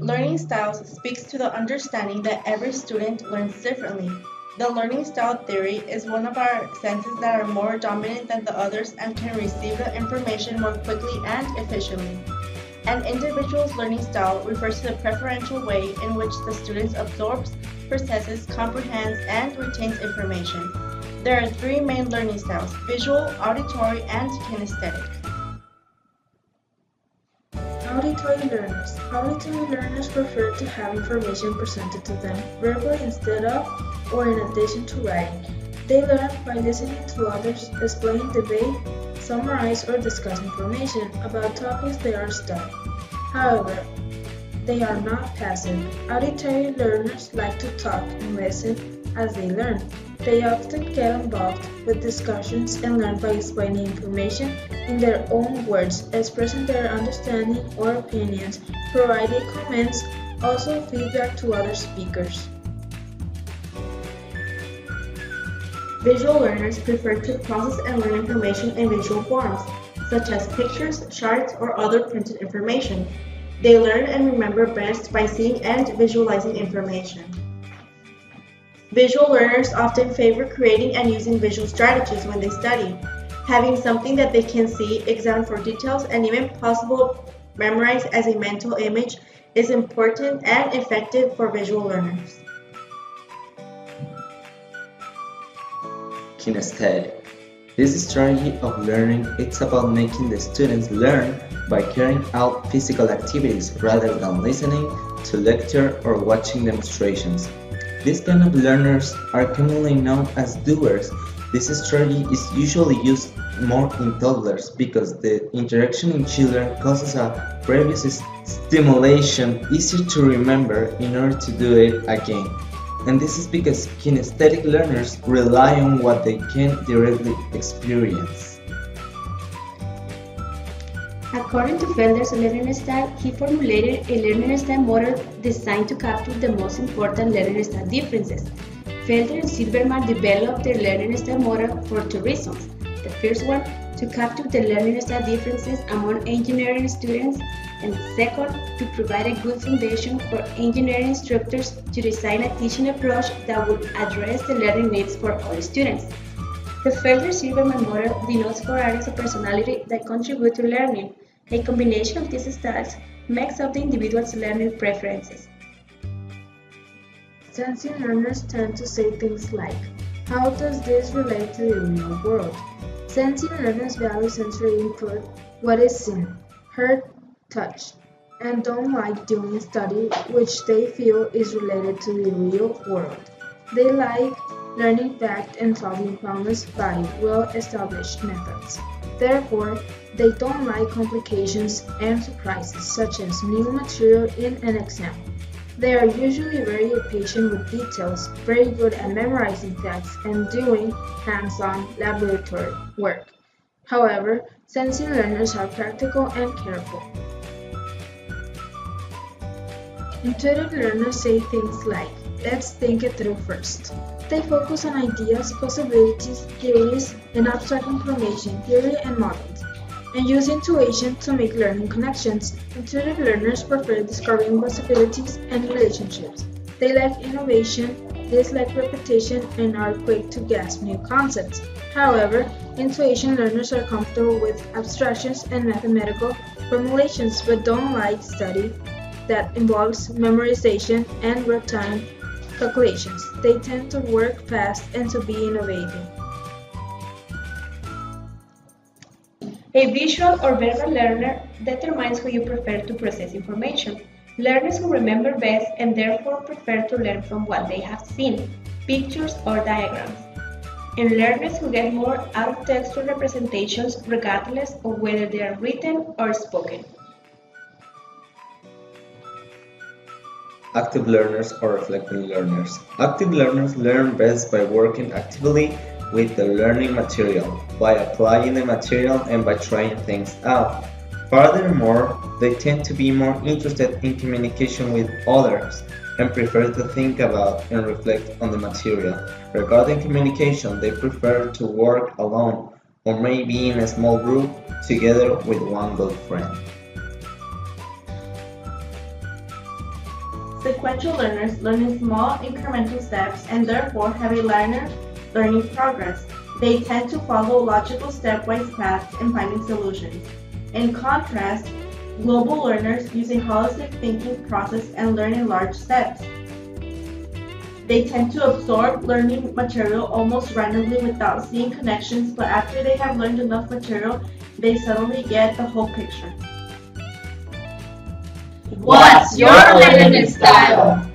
Learning styles speaks to the understanding that every student learns differently. The learning style theory is one of our senses that are more dominant than the others and can receive the information more quickly and efficiently. An individual's learning style refers to the preferential way in which the student absorbs, processes, comprehends, and retains information. There are three main learning styles: visual, auditory, and kinesthetic. Auditory learners. Auditory learners prefer to have information presented to them verbally instead of or in addition to writing. They learn by listening to others explain, debate, summarize, or discuss information about topics they are studying. However, they are not passive. Auditory learners like to talk and listen as they learn. They often get involved with discussions and learn by explaining information in their own words, expressing their understanding or opinions, providing comments, also feedback to other speakers. Visual learners prefer to process and learn information in visual forms, such as pictures, charts, or other printed information. They learn and remember best by seeing and visualizing information. Visual learners often favor creating and using visual strategies when they study. Having something that they can see, examine for details, and even possible memorize as a mental image is important and effective for visual learners. Kinesthetic. This strategy of learning is about making the students learn by carrying out physical activities rather than listening to lecture or watching demonstrations. These kind of learners are commonly known as doers. This strategy is usually used more in toddlers because the interaction in children causes a previous stimulation easier to remember in order to do it again. And this is because kinesthetic learners rely on what they can directly experience. According to Felder's learning style, he formulated a learning style model designed to capture the most important learning style differences. Felder and Silverman developed their learning style model for two reasons. The first one, to capture the learning style differences among engineering students, and second, to provide a good foundation for engineering instructors to design a teaching approach that would address the learning needs for all students. The Felder-Silverman model denotes four areas of personality that contribute to learning. A combination of these styles makes up the individual's learning preferences. Sensing learners tend to say things like, how does this relate to the real world? Sensing learners value sensory input, what is seen, heard, touched, and don't like doing study which they feel is related to the real world. They like learning fact and solving problems by well-established methods. Therefore, they don't like complications and surprises such as new material in an exam. They are usually very patient with details, very good at memorizing facts and doing hands-on laboratory work. However, sensing learners are practical and careful. Intuitive learners say things like, let's think it through first. They focus on ideas, possibilities, theories, and abstract information, theory and models, and use intuition to make learning connections. Intuitive learners prefer discovering possibilities and relationships. They like innovation, dislike repetition, and are quick to grasp new concepts. However, intuition learners are comfortable with abstractions and mathematical formulations but don't like study that involves memorization and routine calculations. They tend to work fast and to be innovative. A visual or verbal learner determines how you prefer to process information. Learners who remember best and therefore prefer to learn from what they have seen, pictures or diagrams. And learners who get more out of textual representations regardless of whether they are written or spoken. Active learners or reflecting learners. Active learners learn best by working actively with the learning material, by applying the material and by trying things out. Furthermore, they tend to be more interested in communication with others and prefer to think about and reflect on the material. Regarding communication, they prefer to work alone or maybe in a small group together with one good friend. Sequential learners learn in small incremental steps and therefore have a linear learning progress. They tend to follow logical stepwise paths in finding solutions. In contrast, global learners use a holistic thinking process and learn in large steps. They tend to absorb learning material almost randomly without seeing connections, but after they have learned enough material, they suddenly get the whole picture. What's your learning style?